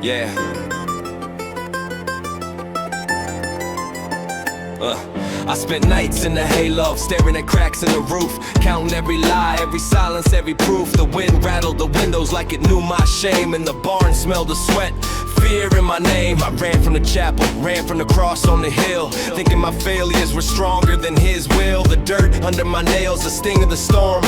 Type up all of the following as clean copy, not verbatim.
Yeah. I spent nights in the hayloft, staring at cracks in the roof, counting every lie, every silence, every proof. The wind rattled the windows like it knew my shame, and the barn smelled of sweat, fear in my name. I ran from the chapel, ran from the cross on the hill, thinking my failures were stronger than his will. The dirt under my nails, the sting of the storm,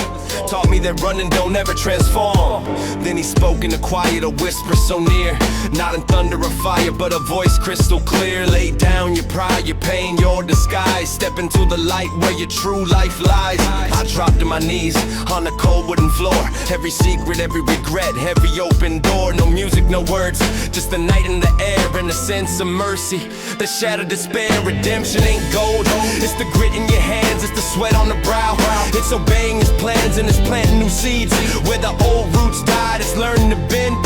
taught me that running don't ever transform. Then he spoke in the quiet, a whisper so near, not in thunder or fire, but a voice crystal clear. Lay down your pride, your pain, your disguise. Step into the light where your true life lies. I dropped to my knees on the cold wooden floor. Every secret, every regret, every open door. No music, no words, just the night in the air and a sense of mercy. The shadow, despair, redemption ain't gold. It's the grit in your hands, it's the sweat on the brow. It's obeying his plans and it's planting new seeds. Where the old roots died, it's learning to bend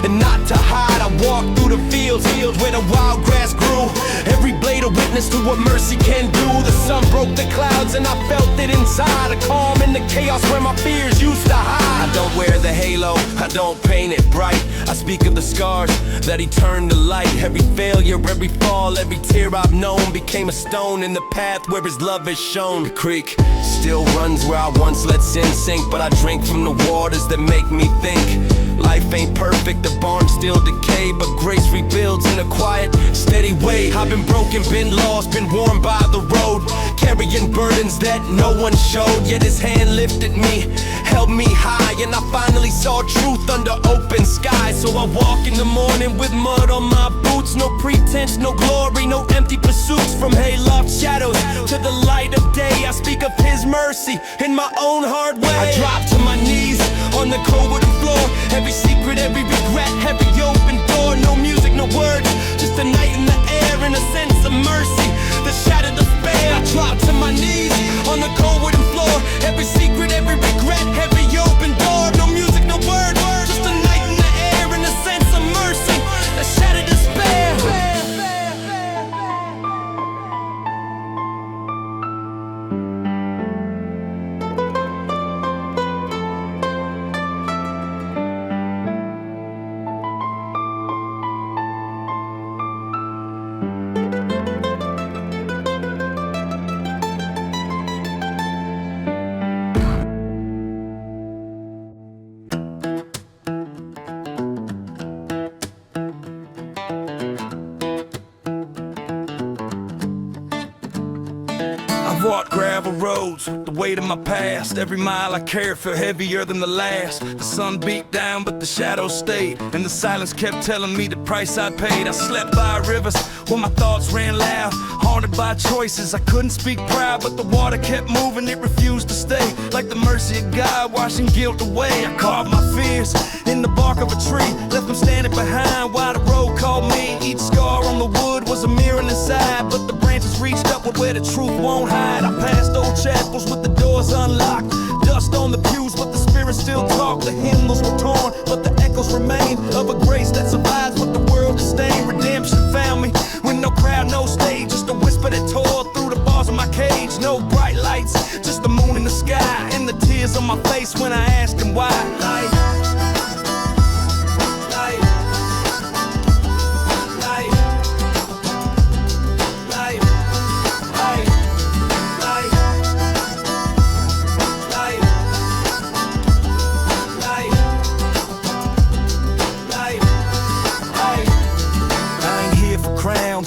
and not to hide. I walked through the fields where the wild grass grew. Every blade a witness to what mercy can do. The sun broke the clouds and I felt it inside. A calm in the chaos where my fears used to hide. I don't wear the halo, I don't paint it bright. I speak of the scars that he turned to light. Every failure, every fall, every tear I've known became a stone in the path where his love is shown. The creek still runs where I once let sin sink, but I drink from the waters that make me think. Life ain't perfect, the barn still decay, but grace rebuilds in a quiet, steady way. I've been broken, been lost, been worn by the road, carrying burdens that no one showed. Yet his hand lifted me, held me high, and I finally saw truth under open sky. So I walk in the morning with mud on my boots. No pretense, no glory, no empty pursuits. From Hayloft Shadows to the light of day, I speak of his mercy in my own hard way. I drop to my knees on the cold wooden floor. Every secret, every regret, every open door. No music, no words, just a night in the air and a sense of mercy. The shadow, despair. I drop to my knees on the cold wooden floor. Every secret, every regret, every open door. No music, no words, just a night in the air and a sense of mercy. The shadow, despair. I've walked gravel roads, the weight of my past. Every mile I carried felt heavier than the last. The sun beat down but the shadows stayed, and the silence kept telling me the price I paid. I slept by rivers where my thoughts ran loud, haunted by choices. I couldn't speak proud, but the water kept moving, it refused to stay. Like the mercy of God washing guilt away. I carved my fears in the bark of a tree, left them standing behind while the road called me. Each scar on the wood was a mirror inside, but the branches reached upward where the truth won't hide. I passed old chapels with the doors unlocked, dust on the pews but the spirit still talked. The hymnals were torn but the echoes remain of a grace that survives what the world disdained. Redemption found me with no crowd, no stage, just a whisper that tore through the bars of my cage. No bright lights, just the moon in the sky, and the tears on my face when I asked him why.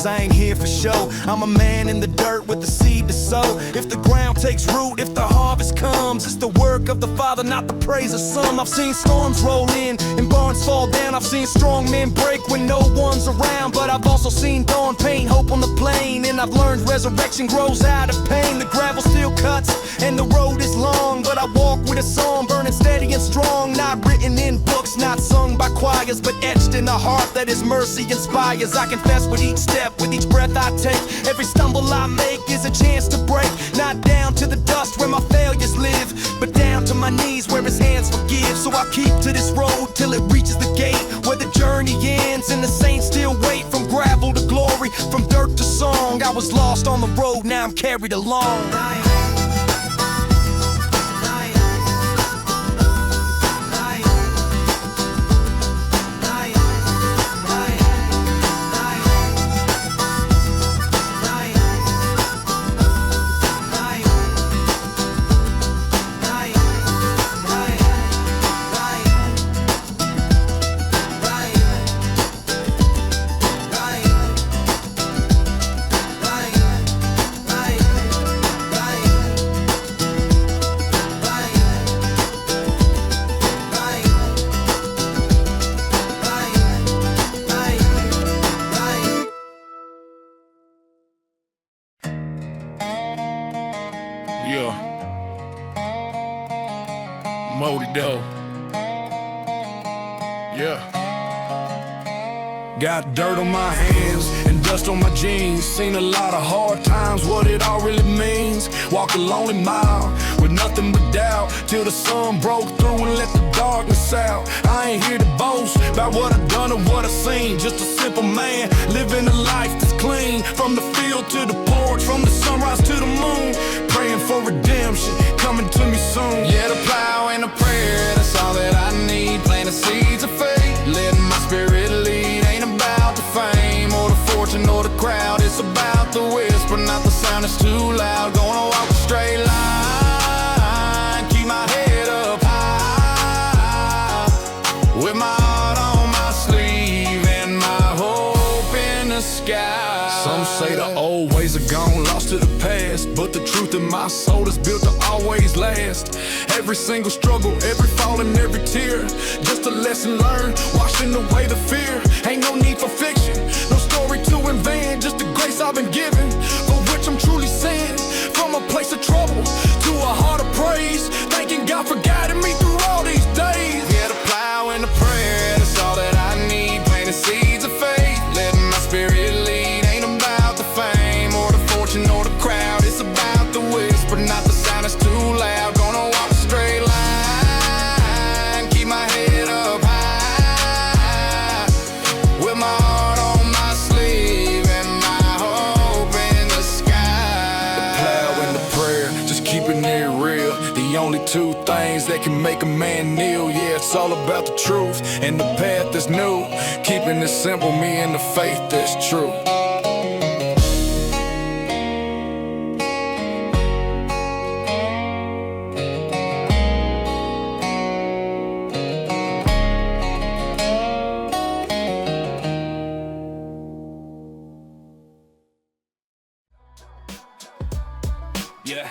I ain't here for show. I'm a man in the dirt with the seed to sow. If the ground takes root, if the harvest comes, it's the work of the Father, not the praise of some. I've seen storms roll in and barns fall down. I've seen strong men break when no one's around, but I've also seen dawn paint hope on the plain. And I've learned resurrection grows out of pain. The gravel still cuts and the road is long, but I walk with a song burning steady and strong. Not written in books, not sung by choirs, but etched in the heart that his mercy inspires. I confess with each step, with each breath I take. Every stumble I make is a chance to break. Not down to the dust where my failures live, but down to my knees where his hands forgive. So I keep to this road till it reaches the gate where the journey ends and the saints still wait. From gravel to glory, from dirt to song, I was lost on the road, now I'm carried along. loaded though. Yeah. Got dirt on my hands and dust on my jeans. Seen a lot of hard times, what it all really means. Walk a lonely mile with nothing but doubt, till the sun broke through and let the darkness out. I ain't here to boast about what I've done or what I've seen. Just a simple man living a life that's clean. From the field to the porch, from the sunrise to the moon, praying for redemption coming to me soon. Yeah, the plow and the prayer, that's all that I need. Planting seeds of faith, letting my spirit lead. Ain't about the fame or the fortune or the crowd. It's about the whisper, not the sound that's too loud. Gonna walk a straight line, keep my head up high, with my heart on my sleeve and my hope in the sky. Some say the old ways are gone, lost to the past, but the truth in my soul is built to always last. Every single struggle, every fall and every tear, just a lesson learned, washing away the fear. Ain't no need for fiction, no story to invent, just the grace I've been given, for which I'm truly sent. From a place of trouble to a heart of praise, thanking God for guiding me through all these days. Yeah, the plow and the prayer, that's all that I need. Planting seeds of faith, letting my spirit lead. Ain't about the fame or the fortune or the crowd. It's about the whisper, not the sound that's too loud. Gonna walk a straight line, keep my head up high, with my heart on my sleeve and my hope in the sky. The plow and the prayer, just keeping it real. The only two things that can make a man kneel. Yeah, it's all about the truth and the path that's new. Keeping it simple, me and the faith that's true. Yeah.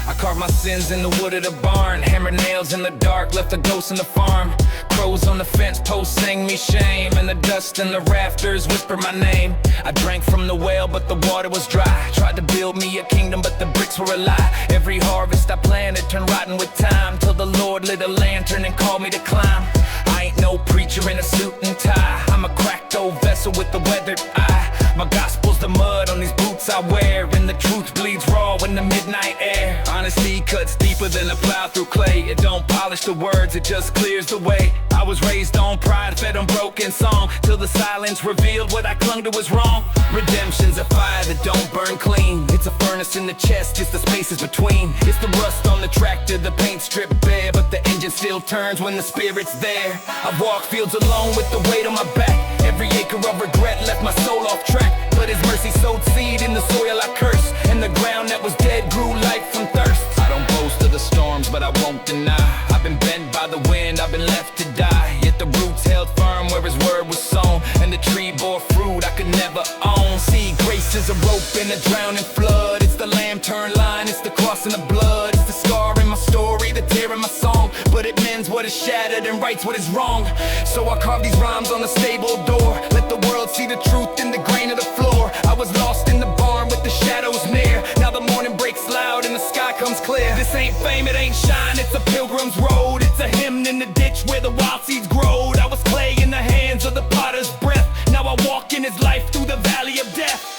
I carved my sins in the wood of the barn. Hammered nails in the dark, left a ghost in the farm. Crows on the fence posts sang me shame, and the dust in the rafters whispered my name. I drank from the well, but the water was dry. Tried to build me a kingdom, but the bricks were a lie. Every harvest I planted turned rotten with time, till the Lord lit a lantern and called me to climb. I ain't no preacher in a suit and tie. I'm a cracked old vessel with a weathered eye. My gospel's the mud on these boots I wear, and the truth bleeds raw in the midnight air. Honesty cuts deeper than a plow through clay. It don't polish the words, it just clears the way. I was raised on pride, fed on broken song, till the silence revealed what I clung to was wrong. Redemption's a fire that don't burn clean. It's a furnace in the chest, just the spaces between. It's the rust on the tractor, the paint stripped bare, but the engine still turns when the spirit's there. I've walked fields alone with the weight on my back. Every acre of regret left my soul off track, but his mercy sowed seed in the soil I cursed, and the ground that was dead grew life from thirst. I don't boast of the storms, but I won't deny I've been bent by the wind, I've been left to die. Yet the roots held firm where his word was sown, and the tree bore fruit I could never own. See, grace is a rope in a drowning flood. It's the lamb turned line, it's the cross and the blood. It's the scar in my story, the tear in my song, but it mends what is shattered and rights what is wrong. So I carve these rhymes on the stable door. Let the world see the truth in the grain of the floor. I was lost in the barn with the shadows near. Now the morning breaks loud and the sky comes clear. This ain't fame, it ain't shine, it's a pilgrim's road. It's a hymn in the ditch where the wild seeds growed. I was clay in the hands of the potter's breath. Now I walk in his life through the valley of death.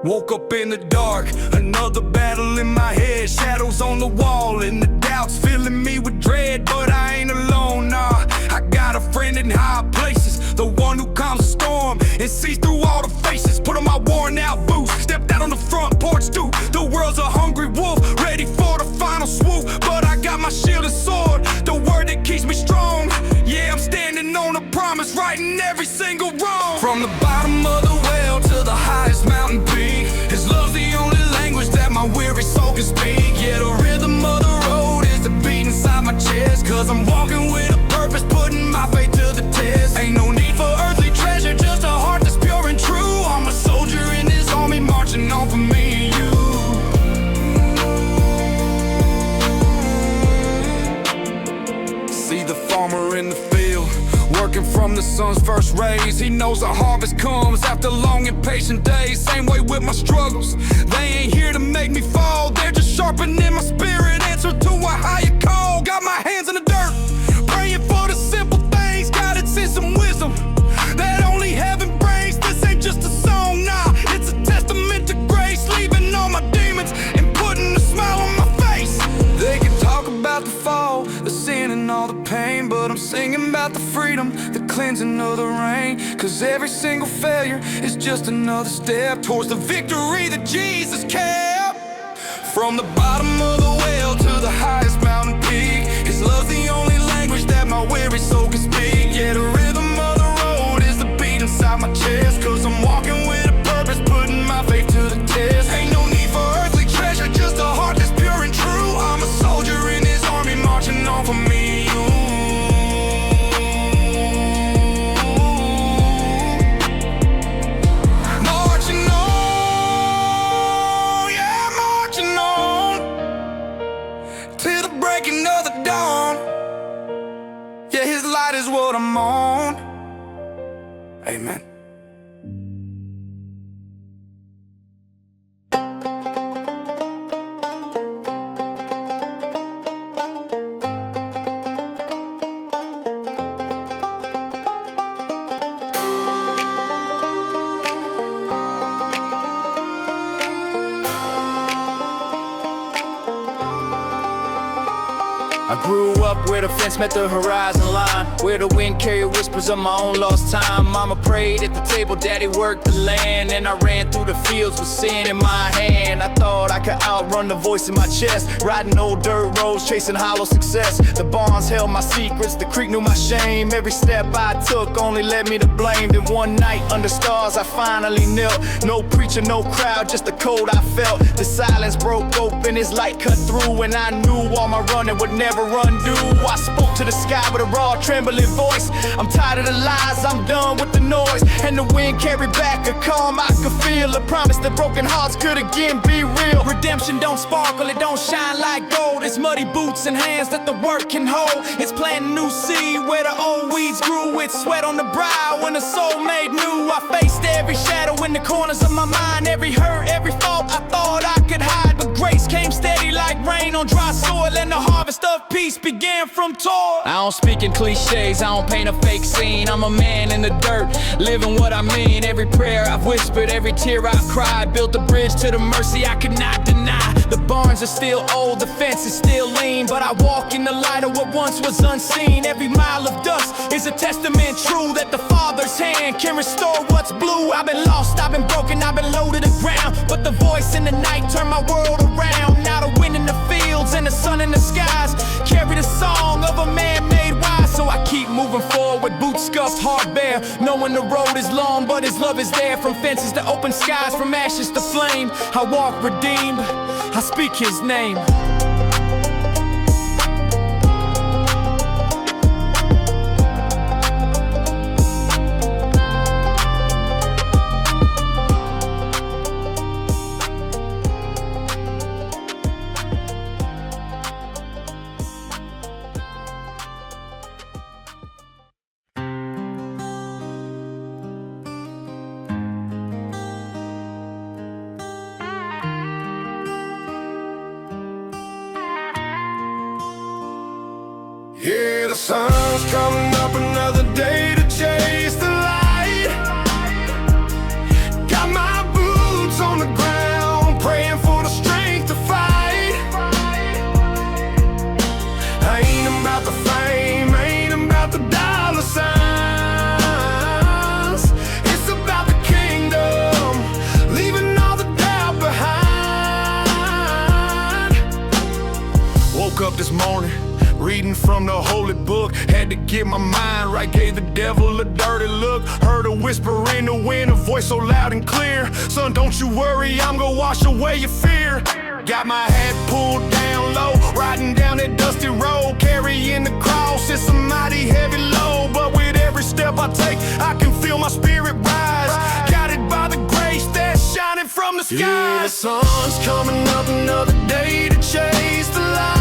Woke up in the dark, another battle in my head. Shadows on the wall and the doubts filling me with dread. But I ain't alone, nah, I got a friend in high places, the one who calms the storm and sees through all the faces. Put on my worn out boots, stepped out on the front porch too. The world's a hungry wolf, ready for the final swoop. But I got my shield and sword, the word that keeps me strong. Yeah, I'm standing on a promise, righting every single wrong. From the bottom of the well to the highest mountain peak, his love's the only language that my weary soul can speak. Yeah, the rhythm of the road is the beat inside my chest, cause I'm walking with a purpose, putting my faith to the test. Ain't no need for earthly treasure, just a heart that's pure and true. I'm a soldier in this army, marching on for me and you. See the praise. He knows the harvest comes after long and patient days. Same way with my struggles, they ain't here to make me fall. They're just sharpening my spirit, answer to a higher call. Got my hands in the dirt, praying for the simple things. God, it's in some wisdom that only heaven brings. This ain't just a song, nah, it's a testament to grace. Leaving all my demons and putting a smile on my face. They can talk about the fall, the sin and all the pain, but I'm singing about the freedom, the cleansing of the rain. Cause every single failure is just another step towards the victory that Jesus kept. From the bottom of the well to the highest mountain peak, His love's the only language that my weary soul can speak. Yeah, the rhythm of the road is the beat inside my chest. Cause I'm walking with a purpose, putting my faith to the test. Ain't no need for earthly treasure, just a heart that's pure and true. I'm a soldier in His army, marching on for me and you. Marching on, yeah, marching on, till the breaking of the dawn. Yeah, His light is what I'm on. Amen. I grew up where the fence met the horizon line, where the wind carried whispers of my own lost time. Mama prayed at the table, daddy worked the land, and I ran through the fields with sin in my hand. I thought I could outrun the voice in my chest, riding old dirt roads, chasing hollow success. The barns held my secrets, the creek knew my shame. Every step I took only led me to blame. Then one night under stars I finally knelt. No preacher, no crowd, just the cold I felt. The silence broke open, His light cut through, and I knew all my running would never undo. I spoke to the sky with a raw, trembling voice. I'm tired of the lies, I'm done with the noise. And the wind carried back a calm I could feel, a promise that broken hearts could again be real. Redemption don't sparkle, it don't shine like gold. It's muddy boots and hands that the work can hold. It's planting new seed where the old weeds grew. It's sweat on the brow when the soul made new. I faced every shadow in the corners of my mind, every hurt, every fault I thought I could hide. But grace came steady like rain on dry soil, and the harvest of peace began from toil. I don't speak in cliches, I don't paint a fake scene. I'm a man in the dirt, living what I mean. Every prayer I've whispered, every tear I've cried, built a bridge to the mercy I could not deny. The barns are still old, the fence is still lean, but I walk in the light of what once was unseen. Every mile of dust is a testament true that the Father's hand can restore what's blue. I've been lost, I've been broken, I've been low to the ground, but the voice in the night turned my world around. Now the wind in the fields and the sun in the skies carry the song of a man made wise. So I keep moving forward with boots scuffed, heart bare, knowing the road is long but His love is there. From fences to open skies, from ashes to flame, I walk redeemed, I speak His name. Yeah, the sun's coming up, another day to chase the light. Got my boots on the ground, praying for the strength to fight. I ain't about the fame, ain't about the dollar signs. It's about the kingdom, leaving all the doubt behind. Woke up this morning, reading from the holy book, had to get my mind right, gave the devil a dirty look. Heard a whisper in the wind, a voice so loud and clear: son, don't you worry, I'm gonna wash away your fear. Got my hat pulled down low, riding down that dusty road, carrying the cross, it's a mighty heavy load. But with every step I take, I can feel my spirit rise, guided by the grace that's shining from the sky. Yeah, the sun's coming up, another day to chase the light.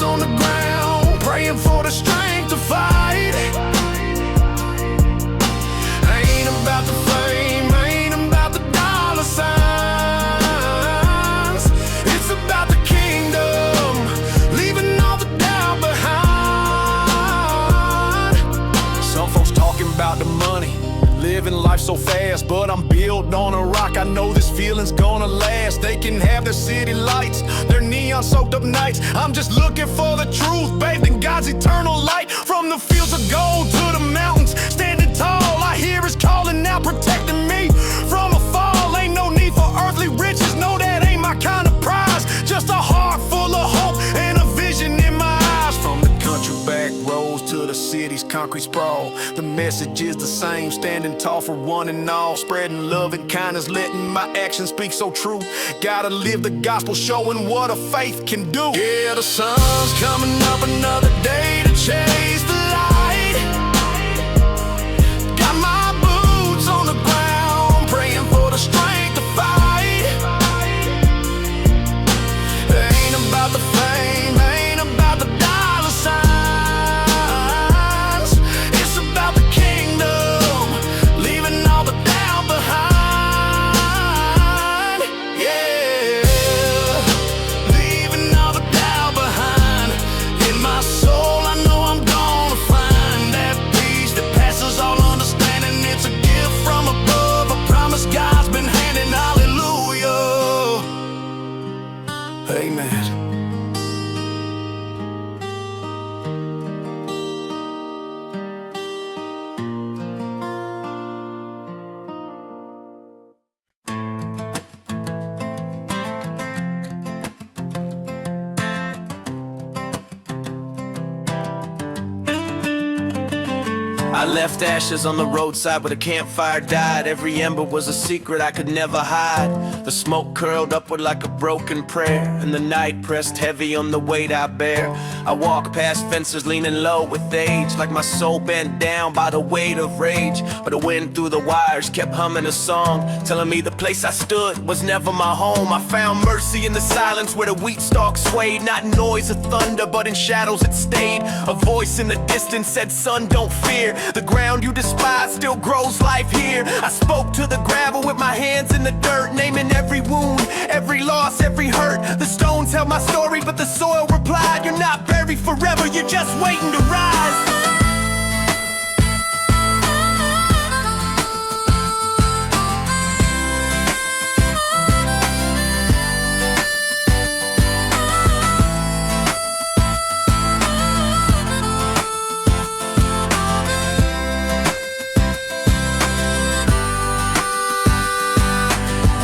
On the ground, praying for the strength to fight. living life so fast, but I'm built on a rock. I know this feeling's gonna last. They can have their city lights, their neon soaked up nights. I'm just looking for the truth, bathed in God's eternal light. From the fields of gold to the mountains, standing tall, I hear his calling out, protecting me from a fall. Ain't no need for earthly riches, no, that ain't my kind of prize. Just a heart full of hope and a vision in my eyes. From the country back roads to the city's concrete sprawl, the message is the same, standing tall for one and all, spreading love and kindness, letting my actions speak so true. Gotta live the gospel, showing what a faith can do. Yeah, the sun's coming up, another day to chase the light. Got my boots on the ground, praying for the strength to fight. Ain't about the fame, ain't about the dollar signs. It's about the kingdom, leaving all the doubt behind. Yeah, leaving all the doubt behind. In my soul, I know I'm gonna find that peace that passes all understanding. It's a gift from above, a promise God's been handing. Hallelujah, amen. I left ashes on the roadside where the campfire died. Every ember was a secret I could never hide. The smoke curled upward like a broken prayer, and the night pressed heavy on the weight I bear. I walk past fences leaning low with age, like my soul bent down by the weight of rage. But the wind through the wires kept humming a song, telling me the place I stood was never my home. I found mercy in the silence where the wheat stalk swayed, not in noise of thunder, but in shadows it stayed. A voice in the distance said, son, don't fear. The ground you despise still grows life here. I spoke to the gravel with my hands in the dirt, naming every wound, every loss, every hurt. The stones held my story, but the soil replied, you're not buried forever, you're just waiting to rise.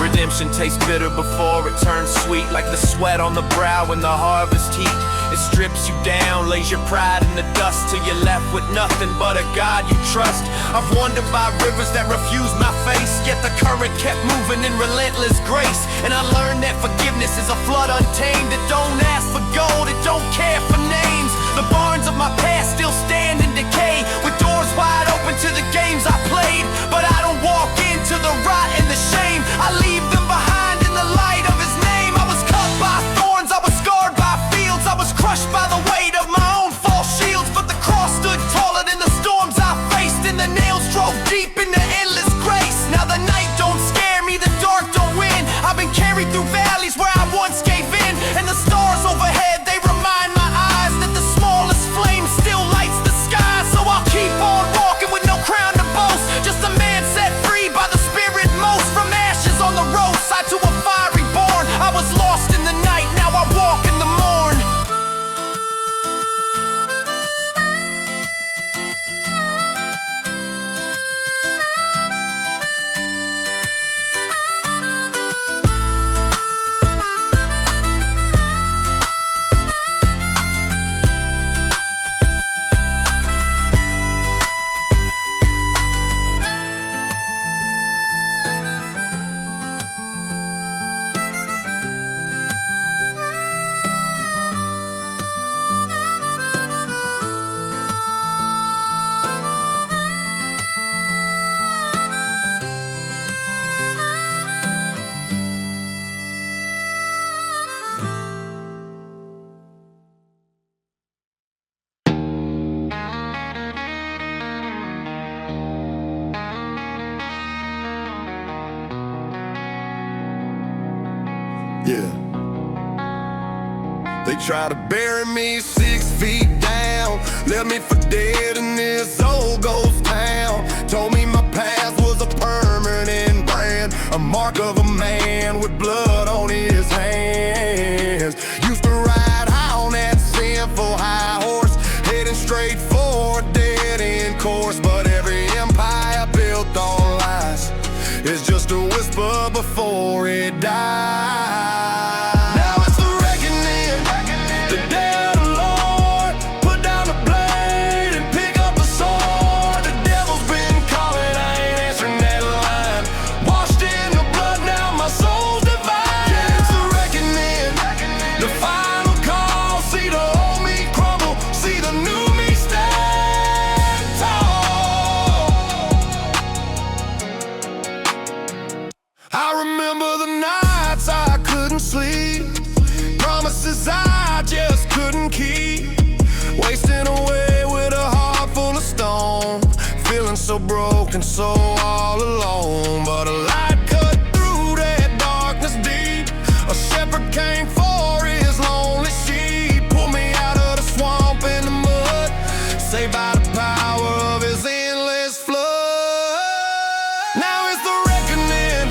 Redemption tastes bitter before it turns sweet, like the sweat on the brow in the harvest heat. It strips you down, lays your pride in the dust, till you're left with nothing but a God you trust. I've wandered by rivers that refused my face, yet the current kept moving in relentless grace. And I learned that forgiveness is a flood untamed. It don't ask for gold, it don't care for names. The barns of my past still stand in decay, with doors wide open to the games I played. But I don't walk into the rot and the shame, I leave them behind in the light of his name. I was cut by thorns, I was scarred by fields, I was crushed by the weight of my own false shields. But the cross stood taller than the storms I faced, and the nails drove deep into endless grace. Now the night don't scare me, the dark don't win. I've been carried through valleys where I once gave in, and the stars overhead, they remind my eyes that the smallest flame still lights the sky. So I'll keep on walking with no crown to boast, just a man set free by the Spirit most. From ashes on the roadside to a fiery born, I was lost in the night, now I walk in the morn. Yeah. They try to bury me 6 feet down, left me for dead in this old ghost town. Told me my past was so broken, so all alone. But a light cut through that darkness deep. A shepherd came for his lonely sheep. Pulled me out of the swamp in the mud, saved by the power of his endless flood. Now it's the reckoning,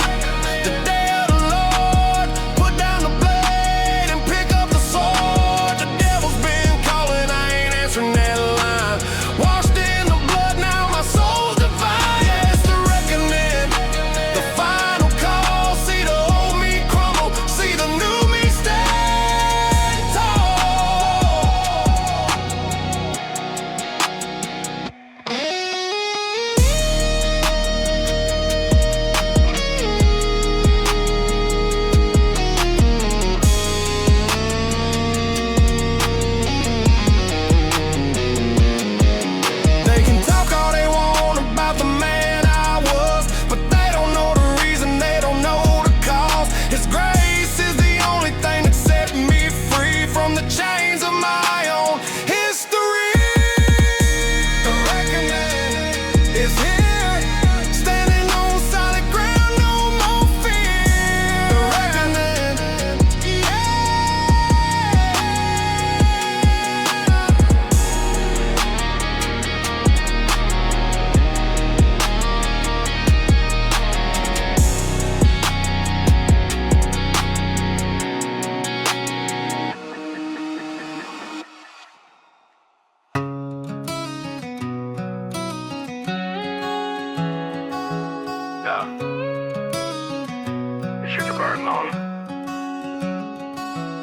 the day of the Lord. Put down the blade and pick up the sword. The devil's been calling, I ain't answering that line. Washed in the blood, now my soul's divine. Yeah, it's the reckoning, the final call. See the old me crumble, see the new me stand tall. They can talk all they want about the man I was, but they don't know the reason, they don't know the cause. His grace is the only thing that set me free from the chains of my own history. The reckoning is here, standing on solid ground, no more fear. The reckoning, yeah.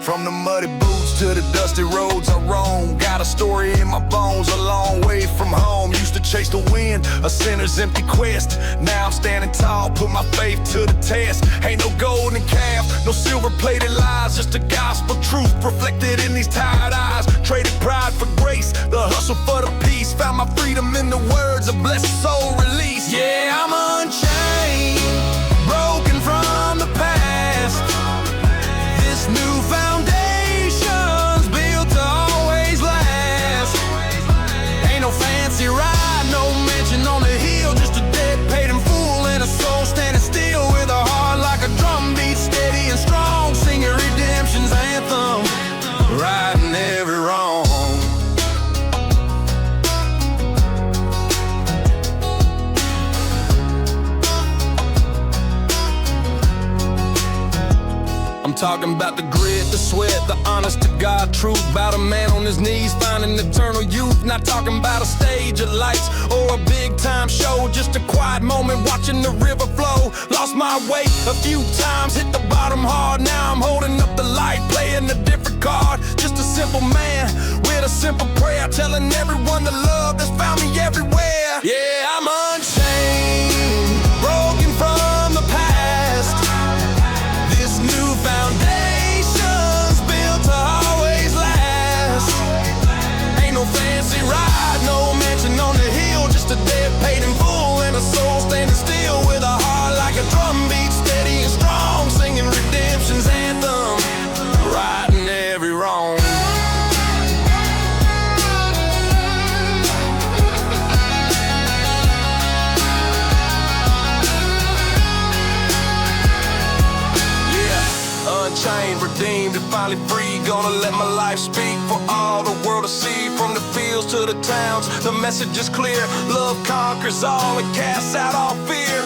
From the muddy boots to the dusty roads I roam, got a story in my bones, a long way from home. Used to chase the wind, a sinner's empty quest. Now I'm standing tall, put my faith to the test. Ain't no golden calf, no silver-plated lies, just a gospel truth reflected in these tired eyes. Traded pride for grace, the hustle for the peace. Found my freedom in the words, a blessed soul release. Yeah, I'm unchained, broken from the past. This new foundation's built to always last. Ain't no fancy ride, no mansion on the hill, just a debt paid in full and a soul standing still with a heart like a drum beat, steady and strong, singing redemption's anthem, righting every wrong. I'm talking about the grit, the sweat, the honest to God truth. About a man on his knees finding eternal youth. Not talking about a stage of lights or a big time show, just a quiet moment watching the river flow. Lost my way a few times, hit the bottom hard. Now I'm holding up the light, playing a different card. Just a simple man with a simple prayer, telling everyone the love that's found me everywhere. Yeah, I'm unchained, broken from the past. This new foundation's built to always last. Ain't no fancy ride, no mansion on the hill, just a debt paid in full and a soul standing still with a heart like a drum beat, steady and strong, singing redemption's anthem, righting every wrong. Unchained, redeemed, and finally free. Gonna let my life speak for all the world to see. From the fields to the towns, the message is clear. Love conquers all and casts out all fear.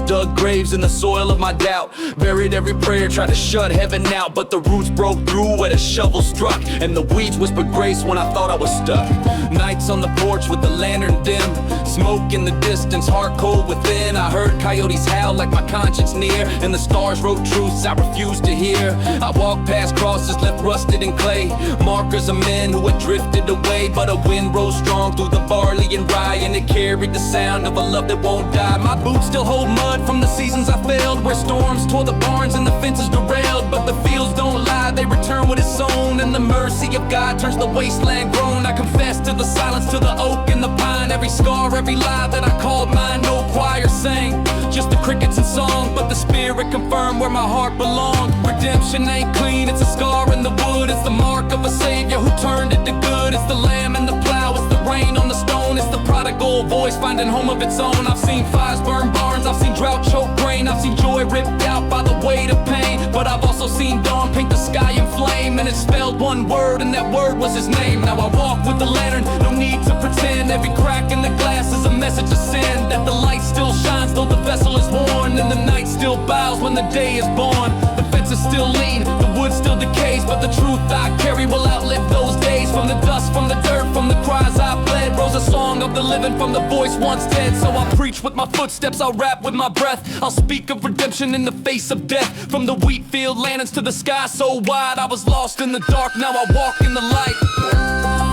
Dug graves in the soil of my doubt, Buried every prayer, tried to shut heaven out, but the roots broke through where the shovel struck, and the weeds whispered grace when I thought I was stuck. Nights on the porch with the lantern dim, smoke in the distance, heart cold within. I heard coyotes howl like my conscience near, and the stars wrote truths I refused to hear. I walked past crosses left rusted in clay, markers of men who had drifted away, but a wind rose strong through the barley and rye, and it carried the sound of a love that won't die. My boots still hold mud from the seasons I failed, where storms tore the barns and the fences derailed, but the fields don't lie, they return what is sown, and the mercy of God turns the wasteland grown. I confess to the silence, to the oak and the pine, every scar, every lie that I called mine. No choir sang, just the crickets and song, but the spirit confirmed where my heart belonged. Redemption ain't clean, it's a scar in the wood, it's the mark of a savior who turned it to good. It's the lamb and the plow, it's the rain on the stone, it's the prodigal voice finding home of its own. I've seen fires burn barns, I've seen drought choke grain, I've seen joy ripped out by the weight of pain, but I've also seen dawn paint the sky in flame, and it spelled one word, and that word was his name. Now I walk with the lantern, no need to pretend, every crack in the glass is a message of sin, that the light still shines though the vessel is worn, and the night still bows when the day is born. The fences still lean, the wood still decays, but the truth I carry will outlive those days. From the dust, from the dirt, from the cries I bled, rose a song of the living from the voice once dead. So I'll preach with my footsteps, I'll rap with my breath, I'll speak of redemption in the face of death. From the wheat field lanterns to the sky so wide, I was lost in the dark, now I walk in the light.